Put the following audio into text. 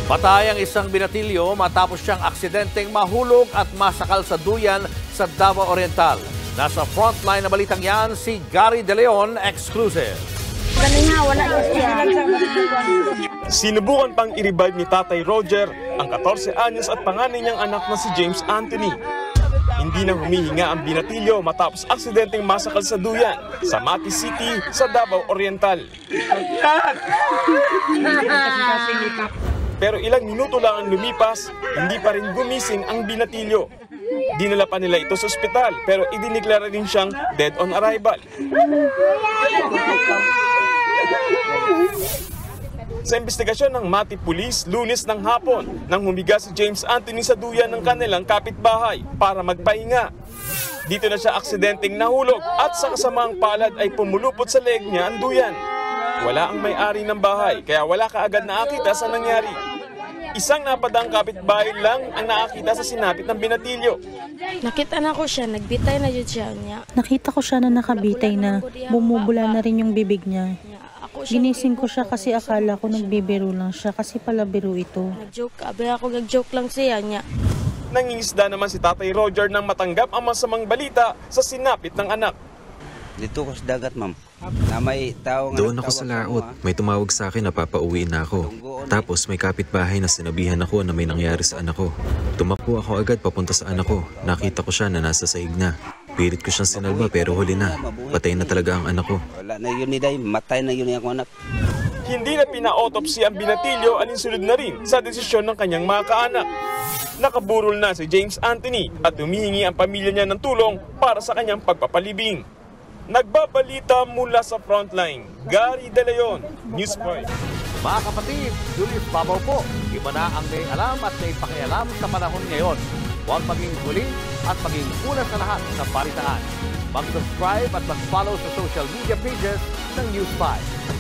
Patay ang isang binatilyo matapos siyang aksidenteng mahulog at masakal sa duyan sa Davao Oriental. Nasa frontline na balitang yan si Gary De Leon, exclusive. Sinubukan pang i-revive ni Tatay Roger ang 14 anyos at panganay niyang anak na si James Anthony. Hindi na humihinga ang binatilyo matapos aksidenteng masakal sa duyan sa Mati City sa Davao Oriental. Pero ilang minuto lang ang lumipas, hindi pa rin gumising ang binatilyo. Dinala pa nila ito sa ospital pero idineklara rin siyang dead on arrival. Sa investigasyon ng Mati Police, Lunes ng hapon nang humiga si James Anthony sa duyan ng kanilang kapitbahay para magpahinga. Dito na siya aksidenteng nahulog at sa kasamaang palad ay pumulupot sa leeg niya ang duyan. Wala ang may-ari ng bahay kaya wala kaagad nakakita sa nangyari. Isang napadang kapitbahay lang ang nakakita sa sinapit ng binatilyo. Nakita na ko siya, nagbitay na yun siya niya. Nakita ko siya na nakabitay na, bumubula na rin yung bibig niya. Ginising ko siya kasi akala ko nagbibiro lang siya kasi pala biro ito. Nag-joke lang siya niya. Nangingisda naman si Tatay Roger nang matanggap ang masamang balita sa sinapit ng anak. Dito ko sa dagat, ma'am. Na may tao nga doon ako sa laot. May tumawag sa akin na papauwi na ako. Tapos may kapitbahay na sinabihan ako na may nangyari sa anak ko. Tumakbo ako agad papunta sa anak ko. Nakita ko siya na nasa saig na. Pilit ko siyang sinalba pero huli na. Patay na talaga ang anak ko. Wala na yun ni Day. Matay na yun yung anak. Hindi na pina-autopsy ang binatilyo alinsunod na rin sa desisyon ng kanyang mga kaanak. Nakaburol na si James Anthony at humihingi ang pamilya niya ng tulong para sa kanyang pagpapalibing. Nagbabalita mula sa frontline, Gary De Leon, News 5. Mga kapatid, Julius Babaw po. Iba na ang may alam at may pakialam sa panahon ngayon. Huwag maging huli at maging una sa lahat ng balitaan. Mag-subscribe at mag-follow sa social media pages ng News 5.